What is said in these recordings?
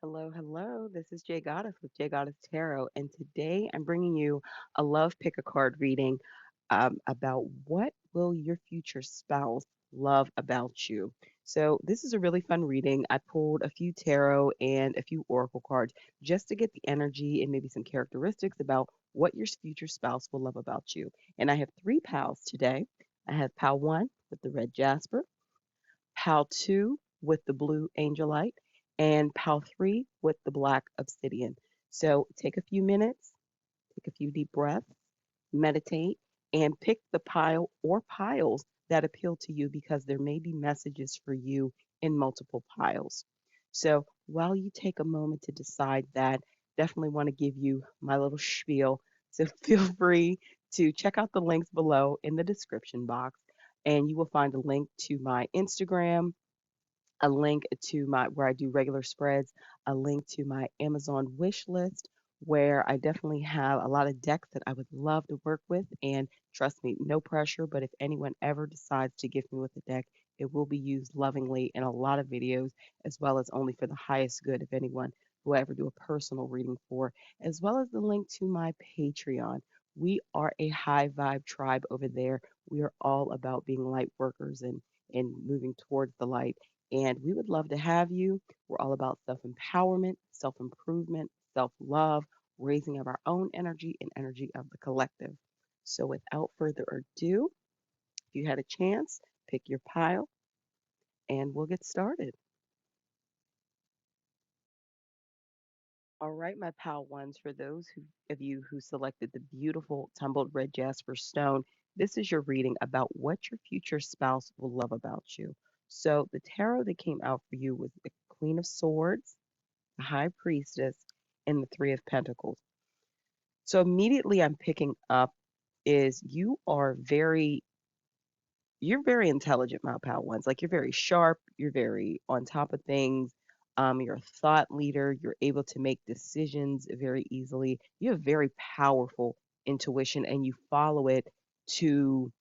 Hello, hello. This is Jay Goddess with Jay Goddess Tarot, and today I'm bringing you a love pick a card reading about what will your future spouse love about you. So this is a really fun reading. I pulled a few tarot and a few oracle cards just to get the energy and maybe some characteristics about what your future spouse will love about you. And I have three pals today. I have pal one with the red jasper, PAL 2 with the blue angelite, and PAL 3 with the black obsidian. So take a few minutes, take a few deep breaths, meditate, and pick the pile or piles that appeal to you because there may be messages for you in multiple piles. So while you take a moment to decide that, definitely want to give you my little spiel. So feel free to check out the links below in the description box, and you will find a link to my Instagram, a link to my where I do regular spreads, a link to my Amazon wish list where I definitely have a lot of decks that I would love to work with. And trust me, no pressure, but if anyone ever decides to gift me with a deck, it will be used lovingly in a lot of videos, as well as only for the highest good if anyone who I ever do a personal reading for, as well as the link to my Patreon. We are a high vibe tribe over there. We are all about being light workers and moving towards the light, and we would love to have you. We're all about self empowerment, self improvement, self love, raising of our own energy and energy of the collective. So, without further ado, if you had a chance, pick your pile and we'll get started. All right, my pal ones, for those of you who selected the beautiful tumbled red jasper stone, this is your reading about what your future spouse will love about you. So, the tarot that came out for you was the Queen of Swords, the High Priestess, and the Three of Pentacles. So immediately I'm picking up is you're very intelligent, my pal ones. Like you're very sharp, you're very on top of things. You're a thought leader, you're able to make decisions very easily. You have very powerful intuition and you follow it to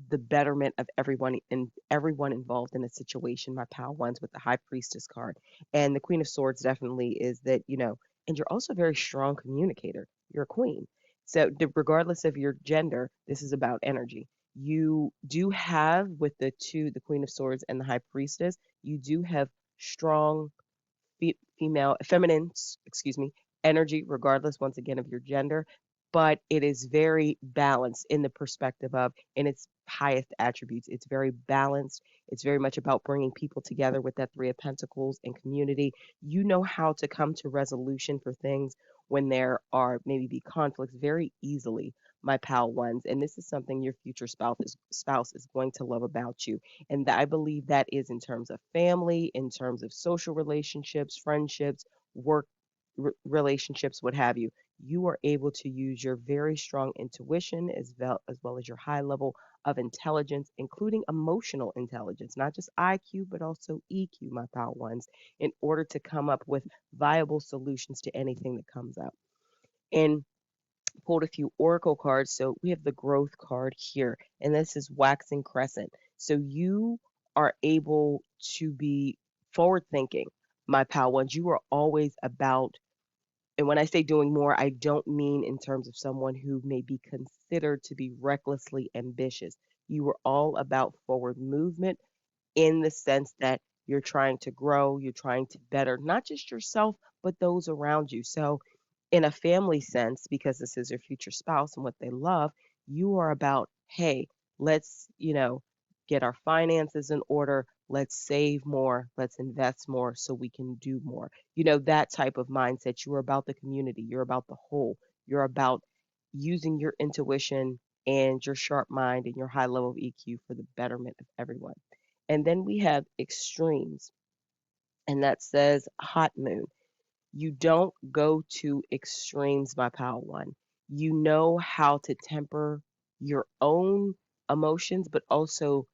the betterment of everyone involved in a situation. My pal ones with the High Priestess card, and the Queen of Swords definitely is that, and you're also a very strong communicator. You're a queen, so regardless of your gender, this is about energy. You do have with the Queen of Swords and the High Priestess, you do have strong female, feminine, excuse me, energy, regardless, once again, of your gender. But it is very balanced in the perspective of, in its highest attributes. It's very balanced. It's very much about bringing people together with that Three of Pentacles and community. You know how to come to resolution for things when there are maybe be conflicts very easily, my pal ones. And this is something your future spouse is going to love about you. And I believe that is in terms of family, in terms of social relationships, friendships, work relationships, what have you. You are able to use your very strong intuition as well as your high level of intelligence, including emotional intelligence, not just IQ, but also EQ, my pal ones, in order to come up with viable solutions to anything that comes up. And pulled a few oracle cards. So we have the growth card here, and this is waxing crescent. So you are able to be forward thinking, my pal ones. You are always about, and when I say doing more, I don't mean in terms of someone who may be considered to be recklessly ambitious. You are all about forward movement in the sense that you're trying to grow, you're trying to better not just yourself, but those around you. So, in a family sense, because this is your future spouse and what they love, you are about, hey, let's, get our finances in order. Let's save more. Let's invest more so we can do more. That type of mindset. You're about the community. You're about the whole. You're about using your intuition and your sharp mind and your high level of EQ for the betterment of everyone. And then we have extremes, and that says hot moon. You don't go to extremes, my pal one. You know how to temper your own emotions, but also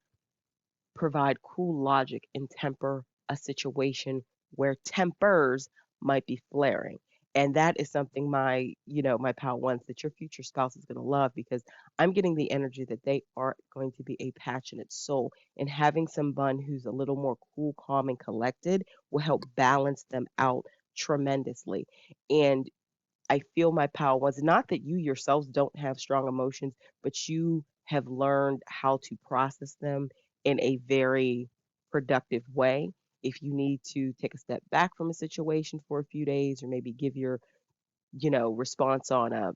provide cool logic and temper a situation where tempers might be flaring. And that is something my pal wants that your future spouse is going to love because I'm getting the energy that they are going to be a passionate soul. And having someone who's a little more cool, calm, and collected will help balance them out tremendously. And I feel my power was not that you yourselves don't have strong emotions, but you have learned how to process them in a very productive way. If you need to take a step back from a situation for a few days or maybe give your, response on a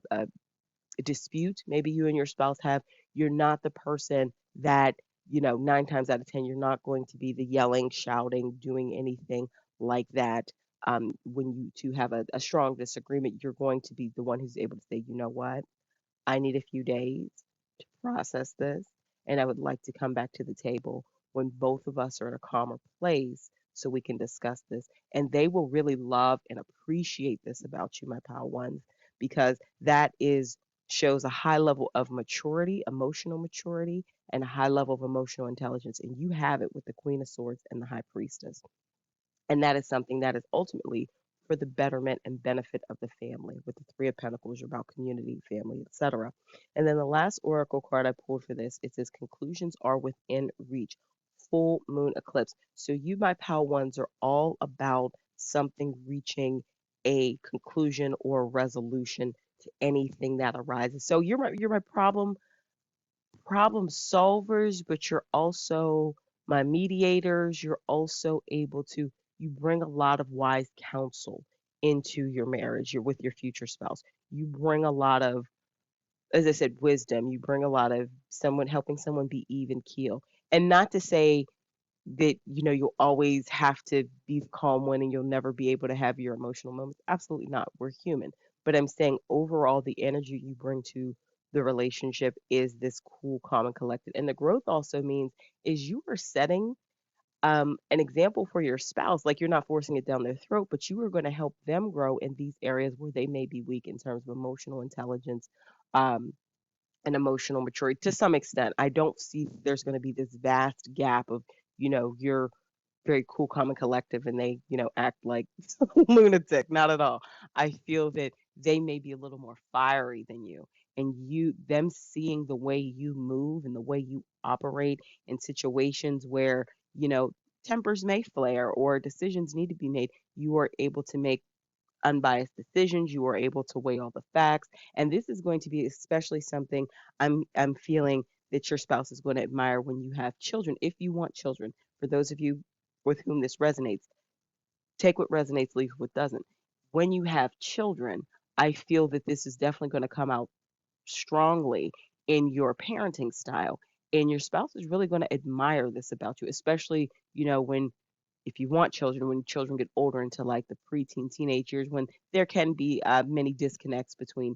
dispute maybe you and your spouse have, you're not the person that, 9 times out of 10, you're not going to be the yelling, shouting, doing anything like that. When you two have a strong disagreement, you're going to be the one who's able to say, you know what? I need a few days to process this, and I would like to come back to the table when both of us are in a calmer place so we can discuss this. And they will really love and appreciate this about you, my pal ones, because that is shows a high level of maturity, emotional maturity, and a high level of emotional intelligence. And you have it with the Queen of Swords and the High Priestess. And that is something that is ultimately for the betterment and benefit of the family. With the Three of Pentacles, you're about community, family, etc. And then the last oracle card I pulled for this, it says conclusions are within reach. Full moon eclipse. So you, my pal ones, are all about something reaching a conclusion or a resolution to anything that arises. So you're my problem solvers, but you're also my mediators. You're also able to, you bring a lot of wise counsel into your marriage. You're with your future spouse. You bring a lot of, as I said, wisdom. You bring a lot of someone helping someone be even keel. And not to say that, you'll always have to be the calm one and you'll never be able to have your emotional moments. Absolutely not. We're human. But I'm saying overall, the energy you bring to the relationship is this cool, calm, and collected. And the growth also means is you are setting an example for your spouse. Like you're not forcing it down their throat, but you are going to help them grow in these areas where they may be weak in terms of emotional intelligence, um, and emotional maturity to some extent. I don't see there's going to be this vast gap of, you're very cool, calm, and collective, and they, act like lunatic. Not at all. I feel that they may be a little more fiery than you, and them seeing the way you move and the way you operate in situations where, you know, tempers may flare or decisions need to be made. You are able to make unbiased decisions. You are able to weigh all the facts, and this is going to be especially something I'm feeling that your spouse is going to admire when you have children, if you want children. For those of you with whom this resonates, take what resonates, leave what doesn't. When you have children, I feel that this is definitely going to come out strongly in your parenting style. And your spouse is really going to admire this about you, especially, when if you want children, when children get older into like the preteen, teenage years, when there can be many disconnects between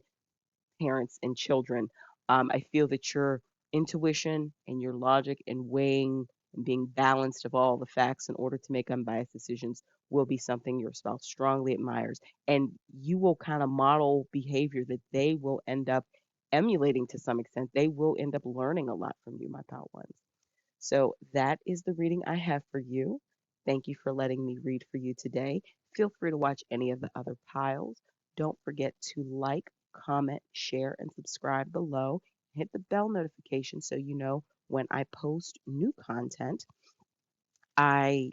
parents and children. I feel that your intuition and your logic and weighing and being balanced of all the facts in order to make unbiased decisions will be something your spouse strongly admires. And you will kind of model behavior that they will end up emulating to some extent. They will end up learning a lot from you, my pal ones. So that is the reading I have for you. Thank you for letting me read for you today. Feel free to watch any of the other piles. Don't forget to like, comment, share, and subscribe below. Hit the bell notification so you know when I post new content. I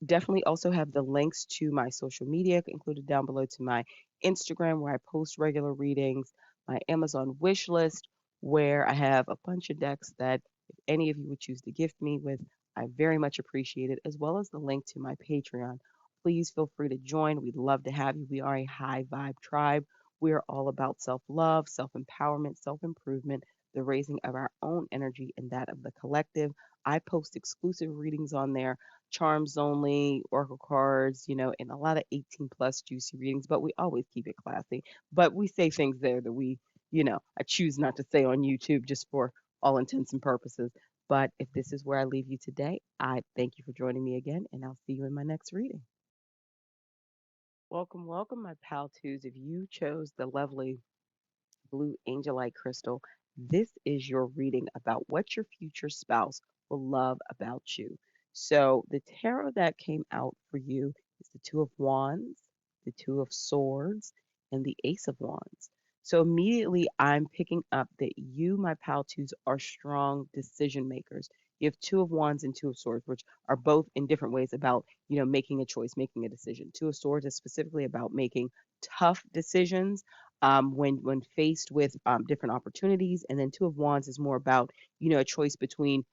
definitely also have the links to my social media included down below, to my Instagram where I post regular readings, my Amazon wish list where I have a bunch of decks that if any of you would choose to gift me with, I very much appreciate it, as well as the link to my Patreon. Please feel free to join. We'd love to have you. We are a high vibe tribe. We are all about self love, self empowerment, self improvement, the raising of our own energy and that of the collective. I post exclusive readings on there, charms only, oracle cards, and a lot of 18 plus juicy readings, but we always keep it classy. But we say things there that I choose not to say on YouTube just for all intents and purposes. But if this is where I leave you today, I thank you for joining me again, and I'll see you in my next reading. Welcome, welcome, my pal twos. If you chose the lovely blue angelite crystal, this is your reading about what your future spouse will love about you. So the tarot that came out for you is the Two of Wands, the Two of Swords and the Ace of Wands. So immediately I'm picking up that you, my pal twos, are strong decision makers. You have Two of Wands and Two of Swords, which are both in different ways about, making a choice, making a decision. Two of Swords is specifically about making tough decisions when faced with different opportunities, and then Two of Wands is more about, a choice between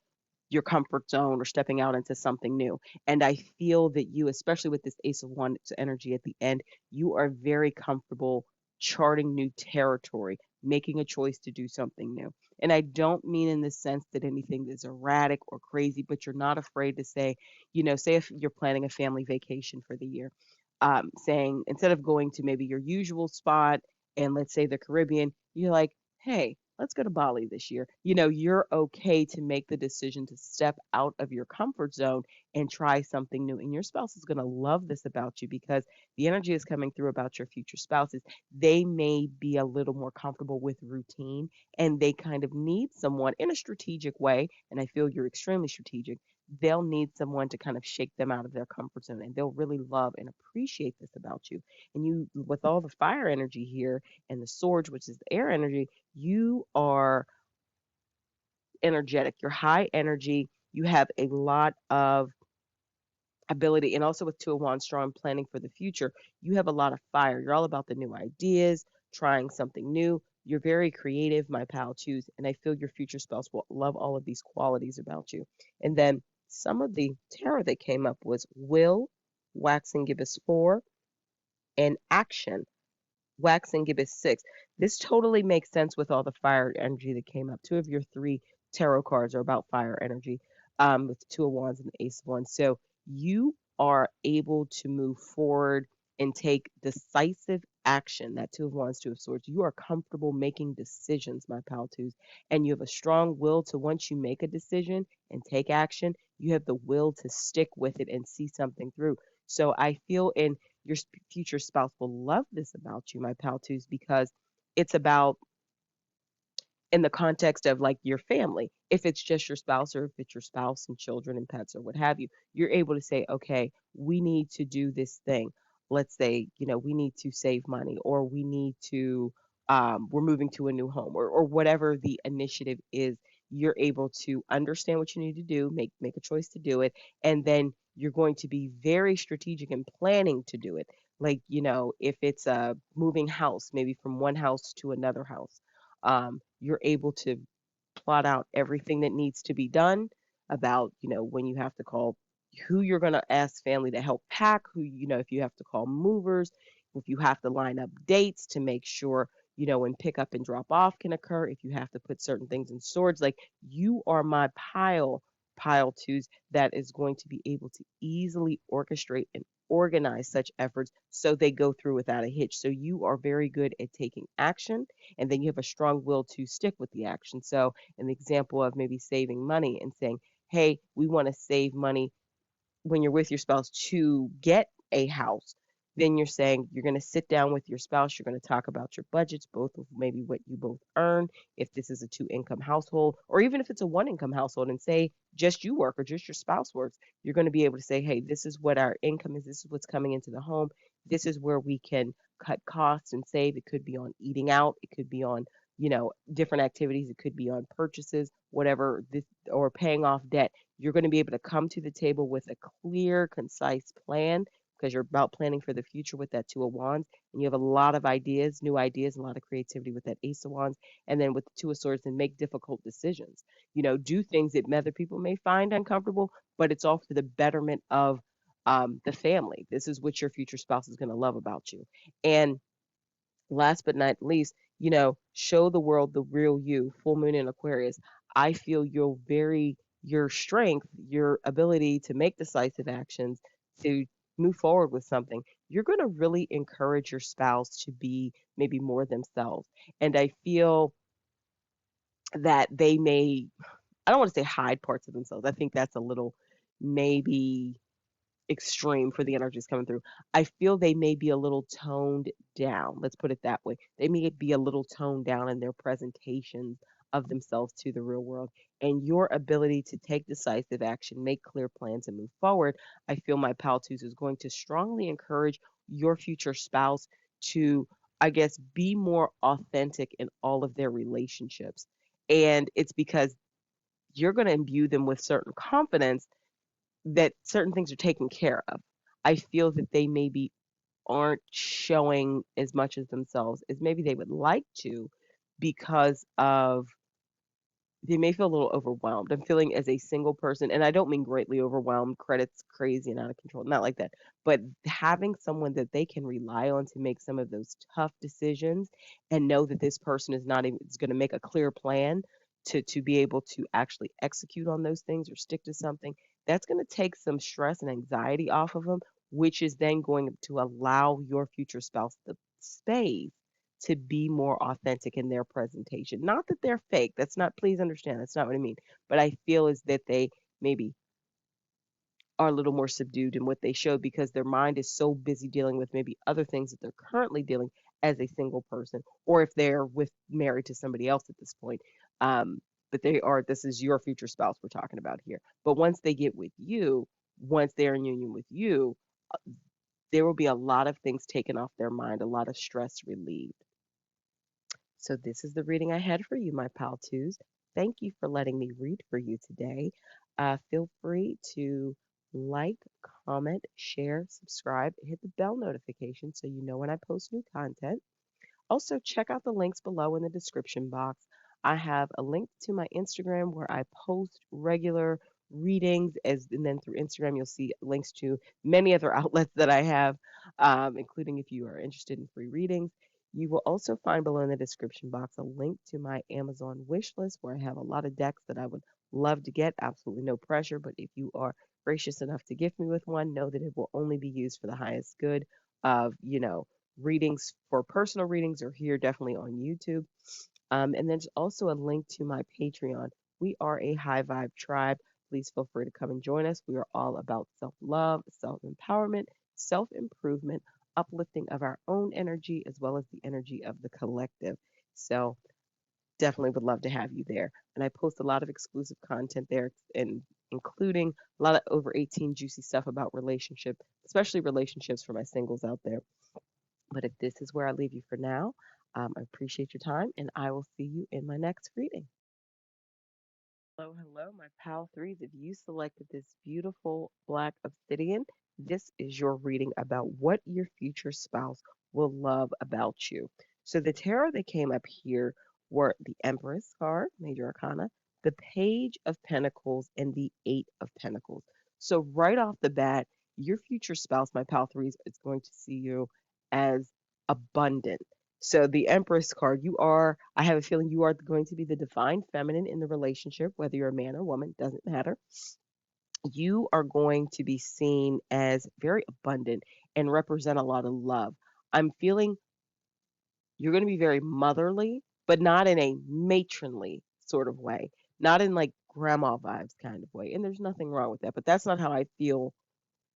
your comfort zone or stepping out into something new. And I feel that you, especially with this Ace of Wands energy at the end, you are very comfortable charting new territory, making a choice to do something new. And I don't mean in the sense that anything is erratic or crazy, but you're not afraid to say, say if you're planning a family vacation for the year, saying instead of going to maybe your usual spot and let's say the Caribbean, you're like, hey, let's go to Bali this year. You're okay to make the decision to step out of your comfort zone and try something new. And your spouse is going to love this about you because the energy is coming through about your future spouses. They may be a little more comfortable with routine and they kind of need someone in a strategic way. And I feel you're extremely strategic. They'll need someone to kind of shake them out of their comfort zone and they'll really love and appreciate this about you. And you, with all the fire energy here and the swords, which is the air energy, you are energetic. You're high energy. You have a lot of ability. And also with Two of Wands, strong planning for the future, you have a lot of fire. You're all about the new ideas, trying something new. You're very creative, my pal, choose. And I feel your future spouse will love all of these qualities about you. And then some of the tarot that came up was will, wax and gibbous 4, and action. Wax and Gibbous 6. This totally makes sense with all the fire energy that came up. Two of your three tarot cards are about fire energy, with the Two of Wands and the Ace of Wands. So you are able to move forward and take decisive action. That Two of Wands, Two of Swords. You are comfortable making decisions, my pal twos, and you have a strong will to once you make a decision and take action, you have the will to stick with it and see something through. So I feel in your future spouse will love this about you, my pal twos, because it's about in the context of like your family. If it's just your spouse or if it's your spouse and children and pets or what have you, you're able to say, okay, we need to do this thing. Let's say, we need to save money or we need to, we're moving to a new home or whatever the initiative is. You're able to understand what you need to do, make a choice to do it, and then you're going to be very strategic in planning to do it. Like, if it's a moving house, maybe from one house to another house, you're able to plot out everything that needs to be done about, when you have to call who you're going to ask family to help pack, who, if you have to call movers, if you have to line up dates to make sure, when pick up and drop off can occur, if you have to put certain things in storage, like you are my pile twos that is going to be able to easily orchestrate and organize such efforts so they go through without a hitch. So you are very good at taking action and then you have a strong will to stick with the action. So, an example of maybe saving money and saying, hey, we want to save money when you're with your spouse to get a house, then you're saying you're going to sit down with your spouse. You're going to talk about your budgets, both of maybe what you both earn, if this is a two-income household, or even if it's a one-income household, and say just you work or just your spouse works. You're going to be able to say, hey, this is what our income is. This is what's coming into the home. This is where we can cut costs and save. It could be on eating out. It could be on different activities. It could be on purchases, whatever this, or paying off debt. You're going to be able to come to the table with a clear, concise plan because you're about planning for the future with that Two of Wands. And you have a lot of ideas, new ideas, and a lot of creativity with that Ace of Wands. And then with the Two of Swords, and make difficult decisions. Do things that other people may find uncomfortable, but it's all for the betterment of the family. This is what your future spouse is going to love about you. And last but not least, show the world the real you, full moon in Aquarius. I feel your strength, your ability to make decisive actions, to move forward with something, you're going to really encourage your spouse to be maybe more themselves. And I feel that they may, I don't want to say hide parts of themselves. I think that's a little maybe extreme for the energies coming through. I feel they may be a little toned down. Let's put it that way. They may be a little toned down in their presentations of themselves to the real world. And your ability to take decisive action, make clear plans, and move forward, I feel my pal twos is going to strongly encourage your future spouse to, I guess, be more authentic in all of their relationships. And it's because you're going to imbue them with certain confidence that certain things are taken care of. I feel that they maybe aren't showing as much as themselves as maybe they would like to because of they may feel a little overwhelmed. I'm feeling as a single person, and I don't mean greatly overwhelmed, credits crazy and out of control, not like that, but having someone that they can rely on to make some of those tough decisions and know that this person is not even is going to make a clear plan to be able to actually execute on those things or stick to something. That's going to take some stress and anxiety off of them, which is then going to allow your future spouse the space to be more authentic in their presentation. Not that they're fake. That's not, please understand, that's not what I mean. But I feel as that they maybe are a little more subdued in what they show because their mind is so busy dealing with maybe other things that they're currently dealing as a single person, or if they're with married to somebody else at this point. Um, but they are, this is your future spouse we're talking about here. But once they get with you, once they're in union with you, there will be a lot of things taken off their mind, a lot of stress relieved. So this is the reading I had for you, my pal twos. Thank you for letting me read for you today. Feel free to like, comment, share, subscribe, hit the bell notification so you know when I post new content. Also, check out the links below in the description box. I have a link to my Instagram where I post regular readings, as and then through Instagram you'll see links to many other outlets that I have, including if you are interested in free readings. You will also find below in the description box a link to my Amazon wish list where I have a lot of decks that I would love to get. Absolutely no pressure, but if you are gracious enough to gift me with one, know that it will only be used for the highest good of, readings for personal readings are here definitely on YouTube. And there's also a link to my Patreon. We are a high vibe tribe. Please feel free to come and join us. We are all about self love, self empowerment, self improvement, uplifting of our own energy as well as the energy of the collective. So definitely would love to have you there. And I post a lot of exclusive content there, and including a lot of over 18 juicy stuff about relationship, especially relationships for my singles out there. But if this is where I leave you for now, I appreciate your time and I will see you in my next reading. Hello, hello, my pal threes. If you selected this beautiful black obsidian, this is your reading about what your future spouse will love about you. So the tarot that came up here were the Empress card, Major Arcana, the Page of Pentacles, and the Eight of Pentacles. So right off the bat, your future spouse, my pal threes, is going to see you as abundant. So the Empress card, you are, I have a feeling you are going to be the divine feminine in the relationship, whether you're a man or woman, doesn't matter. You are going to be seen as very abundant and represent a lot of love. I'm feeling you're going to be very motherly, but not in a matronly sort of way, not in like grandma vibes kind of way. And there's nothing wrong with that, but that's not how I feel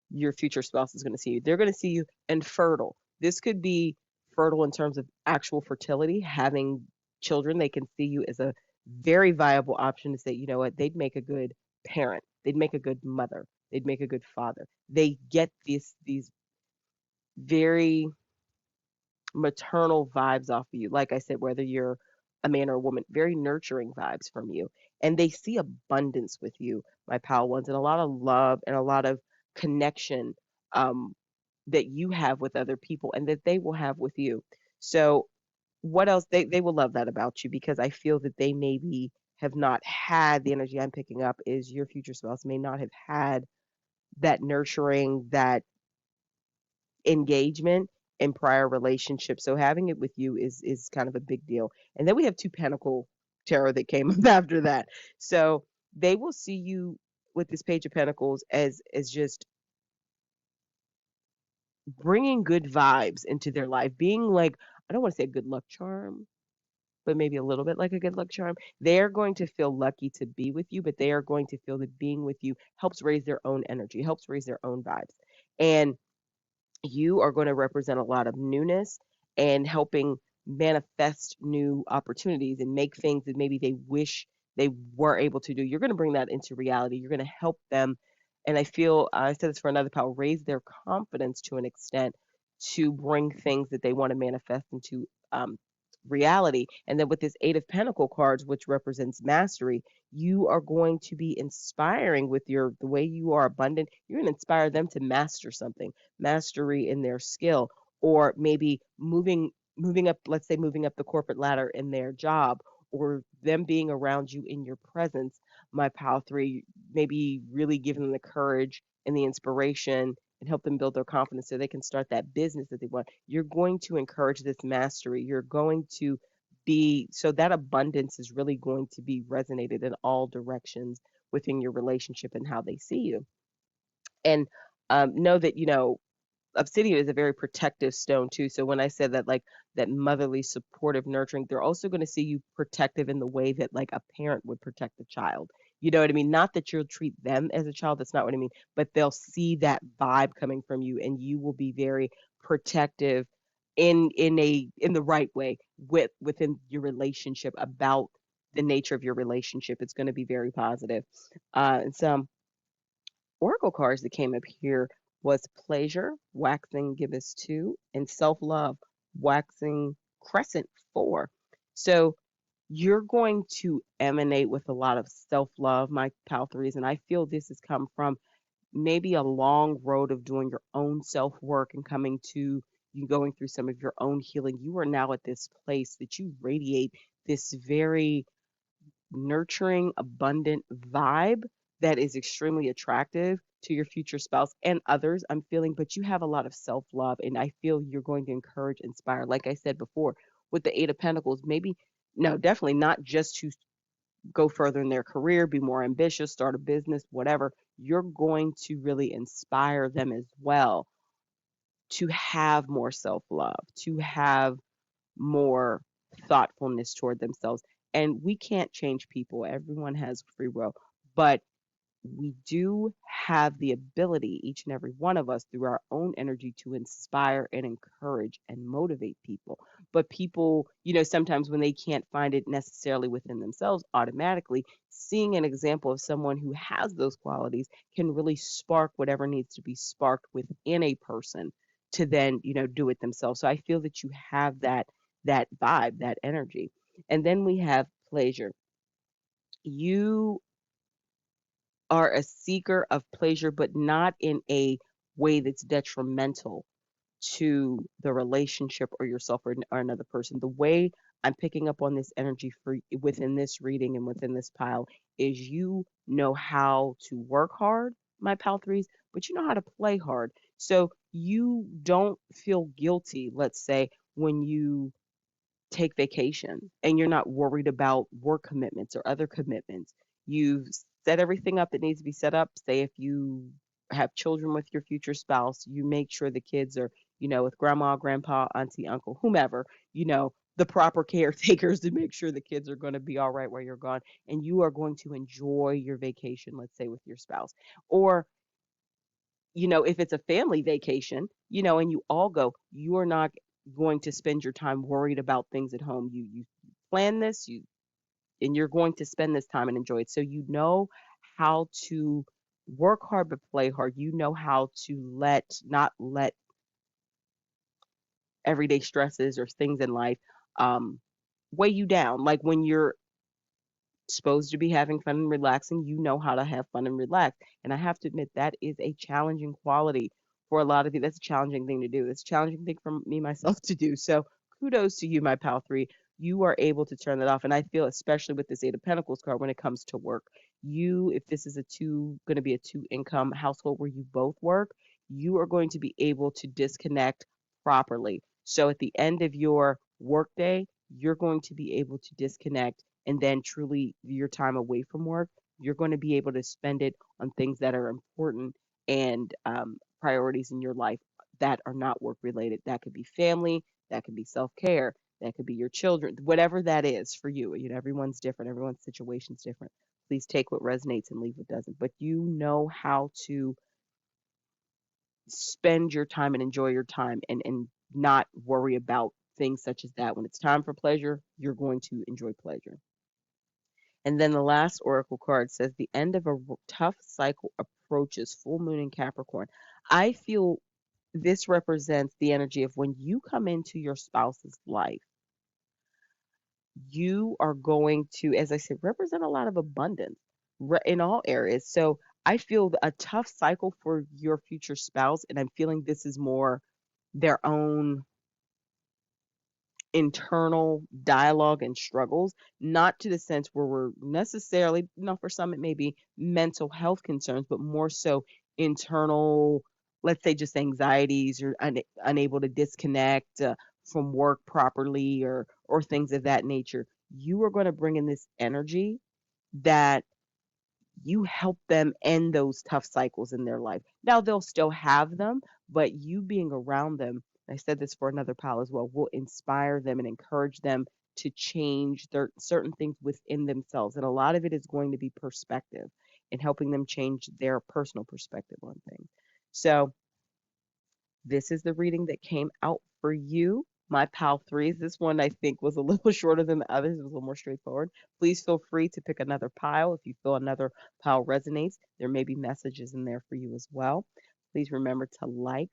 your future spouse is going to see you. They're going to see you infertile. This could be fertile in terms of actual fertility, having children. They can see you as a very viable option to say, you know what, they'd make a good parent. They'd make a good mother. They'd make a good father. They get these very maternal vibes off of you. Like I said, whether you're a man or a woman, very nurturing vibes from you. And they see abundance with you, my pal ones, and a lot of love and a lot of connection um, that you have with other people and that they will have with you. So, what else? They will love that about you because I feel that they maybe have not had the energy I'm picking up is your future spouse may not have had that nurturing, that engagement in prior relationships. So having it with you is kind of a big deal. And then we have two Pentacle tarot that came up after that. So they will see you with this Page of Pentacles as just bringing good vibes into their life, being like I don't want to say a good luck charm, but maybe a little bit like a good luck charm. They're going to feel lucky to be with you, but they are going to feel that being with you helps raise their own energy, helps raise their own vibes. And you are going to represent a lot of newness and helping. manifest new opportunities and make things that maybe they wish they were able to do. You're going to bring that into reality. You're going to help them. And I feel, I said this for another power, raise their confidence to an extent to bring things that they want to manifest into reality. And then with this Eight of Pentacle cards, which represents mastery, you are going to be inspiring with your the way you are abundant. You're going to inspire them to master something, mastery in their skill, or maybe moving up, let's say moving up the corporate ladder in their job, or them being around you in your presence, my pal three, maybe really giving them the courage and the inspiration and help them build their confidence so they can start that business that they want. You're going to encourage this mastery. You're going to be so that abundance is really going to be resonated in all directions within your relationship and how they see you. And know that, obsidian is a very protective stone too. So when I said that, like that motherly, supportive, nurturing, they're also going to see you protective in the way that like a parent would protect a child. You know what I mean? Not that you'll treat them as a child. That's not what I mean. But they'll see that vibe coming from you, and you will be very protective in the right way within your relationship about the nature of your relationship. It's going to be very positive. And some oracle cards that came up here was pleasure, waxing gibbous 2, and self-love, waxing crescent 4. So you're going to emanate with a lot of self-love, my pal threes, and I feel this has come from maybe a long road of doing your own self-work and coming to you going through some of your own healing. You are now at this place that you radiate this very nurturing, abundant vibe that is extremely attractive to your future spouse and others. I'm feeling, but you have a lot of self love, and I feel you're going to encourage, inspire. Like I said before, with the Eight of Pentacles, maybe, no, definitely not just to go further in their career, be more ambitious, start a business, whatever. You're going to really inspire them as well to have more self love, to have more thoughtfulness toward themselves. And we can't change people. Everyone has free will. But we do have the ability, each and every one of us, through our own energy, to inspire and encourage and motivate people. But people, sometimes when they can't find it necessarily within themselves, automatically seeing an example of someone who has those qualities can really spark whatever needs to be sparked within a person to then, do it themselves. So I feel that you have that vibe, that energy. And then we have pleasure. You are a seeker of pleasure, but not in a way that's detrimental to the relationship or yourself or another person. The way I'm picking up on this energy for within this reading and within this pile is you know how to work hard, my pal threes, but you know how to play hard. So you don't feel guilty, let's say, when you take vacation and you're not worried about work commitments or other commitments. You've set everything up that needs to be set up. Say if you have children with your future spouse, you make sure the kids are, with grandma, grandpa, auntie, uncle, whomever, the proper caretakers to make sure the kids are going to be all right while you're gone. And you are going to enjoy your vacation, let's say with your spouse. Or if it's a family vacation, and you all go, you are not going to spend your time worried about things at home. You plan this, and you're going to spend this time and enjoy it. So you know how to work hard but play hard. You know how to not let everyday stresses or things in life um weigh you down. Like when you're supposed to be having fun and relaxing, you know how to have fun and relax. And I have to admit, that is a challenging quality for a lot of you. That's a challenging thing to do. It's a challenging thing for me myself to do. So kudos to you, my pal three. You are able to turn that off. And I feel, especially with this Eight of Pentacles card, when it comes to work, if this is going to be a two income household where you both work, you are going to be able to disconnect properly. So at the end of your workday, you're going to be able to disconnect, and then truly your time away from work, you're going to be able to spend it on things that are important and priorities in your life that are not work related. That could be family, that could be self care, that could be your children, whatever that is for you. Everyone's different, everyone's situation's different. Please take what resonates and leave what doesn't. But you know how to spend your time and enjoy your time and not worry about things such as that. When it's time for pleasure, you're going to enjoy pleasure. And then the last oracle card says the end of a tough cycle approaches, full moon in Capricorn. I feel this represents the energy of when you come into your spouse's life, you are going to, as I said, represent a lot of abundance in all areas. So I feel a tough cycle for your future spouse, and I'm feeling this is more their own internal dialogue and struggles, not to the sense where we're necessarily, for some it may be mental health concerns, but more so internal, let's say just anxieties or unable to disconnect from work properly or things of that nature. You are going to bring in this energy that you help them end those tough cycles in their life. Now they'll still have them, but you being around them, I said this for another pal as well, will inspire them and encourage them to change their certain things within themselves. And a lot of it is going to be perspective and helping them change their personal perspective on things. So this is the reading that came out for you. My PAL 3s. This one I think was a little shorter than the others. It was a little more straightforward. Please feel free to pick another pile. If you feel another pile resonates, there may be messages in there for you as well. Please remember to like,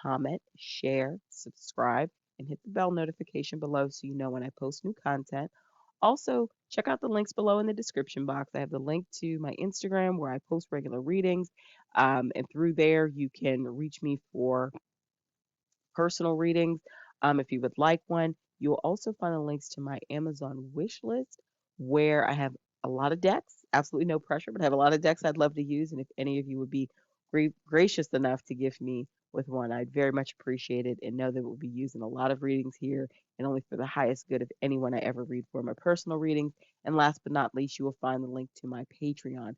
comment, share, subscribe, and hit the bell notification below so you know when I post new content. Also, check out the links below in the description box. I have the link to my Instagram where I post regular readings. And through there, you can reach me for personal readings. If you would like one, you will also find the links to my Amazon wish list where I have a lot of decks. Absolutely no pressure, but I have a lot of decks I'd love to use. And if any of you would be gracious enough to gift me with one, I'd very much appreciate it and know that we'll be using a lot of readings here and only for the highest good of anyone I ever read for my personal readings. And last but not least, you will find the link to my Patreon.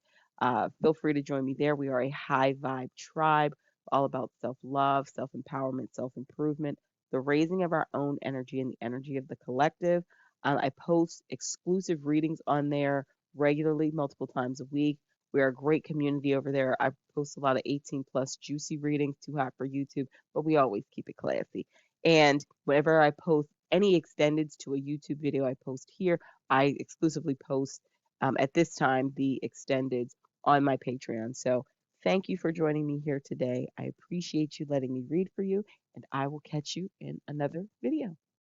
Feel free to join me there. We are a high vibe tribe all about self love, self empowerment, self improvement, the raising of our own energy and the energy of the collective. I post exclusive readings on there regularly, multiple times a week. We are a great community over there. I post a lot of 18 plus juicy readings, too hot for YouTube, but we always keep it classy. And whenever I post any extendeds to a YouTube video I post here, I exclusively post at this time the extendeds on my Patreon. So thank you for joining me here today. I appreciate you letting me read for you, and I will catch you in another video.